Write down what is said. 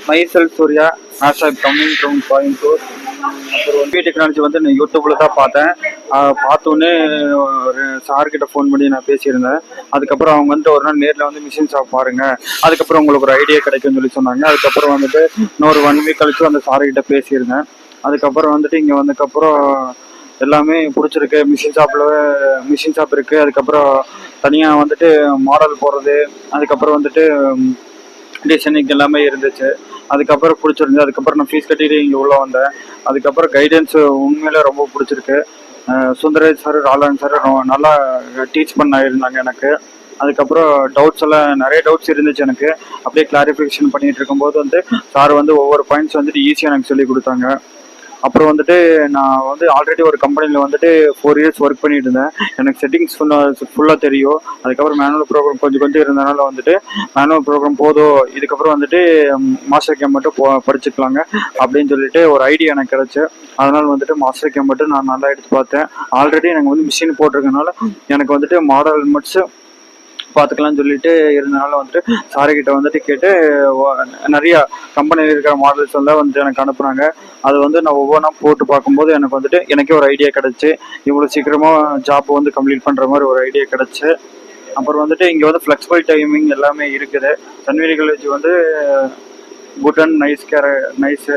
Myself Surya as I coming from Coimbatore. அப்புறம் வந்து technology வந்து நான் யூடியூப்பில் தான் பார்த்தேன். பார்த்தோன்னே ஒரு சார்கிட்ட ஃபோன் பண்ணி நான் பேசியிருந்தேன். அதுக்கப்புறம் அவங்க வந்துட்டு ஒரு நாள் நேரில் வந்து மிஷின் ஷாப் பாருங்கள், அதுக்கப்புறம் உங்களுக்கு ஒரு ஐடியா கிடைக்கும்னு சொல்லி சொன்னாங்க. அதுக்கப்புறம் வந்துட்டு இன்னொரு 1 வீக் கழிச்சு அந்த சார்கிட்ட பேசியிருந்தேன். அதுக்கப்புறம் வந்துட்டு இங்கே வந்ததுக்கப்புறம் எல்லாமே பிடிச்சிருக்கு. மிஷின் ஷாப் இருக்குது. அதுக்கப்புறம் தனியாக வந்துட்டு மாடல் போடுறது, அதுக்கப்புறம் வந்துட்டு டிசைனிங் எல்லாமே இருந்துச்சு. அதுக்கப்புறம் பிடிச்சிருந்து. அதுக்கப்புறம் நான் ஃபீஸ் கட்டிட்டு இங்கே உள்ளே வந்தேன். அதுக்கப்புறம் கைடன்ஸு உண்மையிலே ரொம்ப பிடிச்சிருக்கு. சுந்தரேஷ் சார், ராலான் சார் நல்லா டீச் இருந்தாங்க எனக்கு. அதுக்கப்புறம் டவுட்ஸ் எல்லாம் நிறைய டவுட்ஸ் இருந்துச்சு எனக்கு. அப்படியே கிளாரிஃபிகேஷன் பண்ணிட்டு இருக்கும்போது வந்து சார் வந்து ஒவ்வொரு பாயிண்ட்ஸ் வந்துட்டு ஈஸியாக எனக்கு சொல்லி கொடுத்தாங்க. அப்புறம் வந்துட்டு நான் வந்து ஆல்ரெடி ஒரு கம்பெனியில் வந்துட்டு 4 இயர்ஸ் ஒர்க் பண்ணிட்டு இருந்தேன். எனக்கு செட்டிங்ஸ் ஃபுல்லாக தெரியும். அதுக்கப்புறம் மேனுவல் ப்ரோக்ராம் கொஞ்சம் கொஞ்சம் இருந்தனால வந்துட்டு மேனுவல் ப்ரோக்ராம் போதும், இதுக்கப்புறம் வந்துட்டு மாஸ்டர் கேம் மட்டும் படிச்சுக்கலாங்க அப்படின்னு சொல்லிட்டு ஒரு ஐடியா எனக்கு கிடச்சி, அதனால் வந்துட்டு மாஸ்டர் கேம் மட்டும் நான் நல்லா எடுத்து பார்த்தேன். ஆல்ரெடி எனக்கு வந்து மிஷின் போட்டிருக்கனால எனக்கு வந்துட்டு மாடல் மட்டும் பார்த்துக்கலாம்னு சொல்லிட்டு இருந்தனால வந்துட்டு சாரிக்கிட்ட வந்துட்டு கேட்டு நிறையா கம்பெனியில் இருக்கிற மாடல்ஸ் எல்லாம் வந்து எனக்கு அனுப்புனாங்க. அது வந்து நான் ஒவ்வொன்றா போட்டு பார்க்கும்போது எனக்கு வந்துட்டு எனக்கே ஒரு ஐடியா கிடச்சி, இவ்வளோ சீக்கிரமாக ஜாப் வந்து கம்ப்ளீட் பண்ணுற மாதிரி ஒரு ஐடியா கிடச்சி. அப்புறம் வந்துட்டு இங்கே வந்து ஃப்ளெக்சிபிள் டைமிங் எல்லாமே இருக்குது. சன்வீரி காலேஜ் வந்து குட் அண்ட் நைஸ்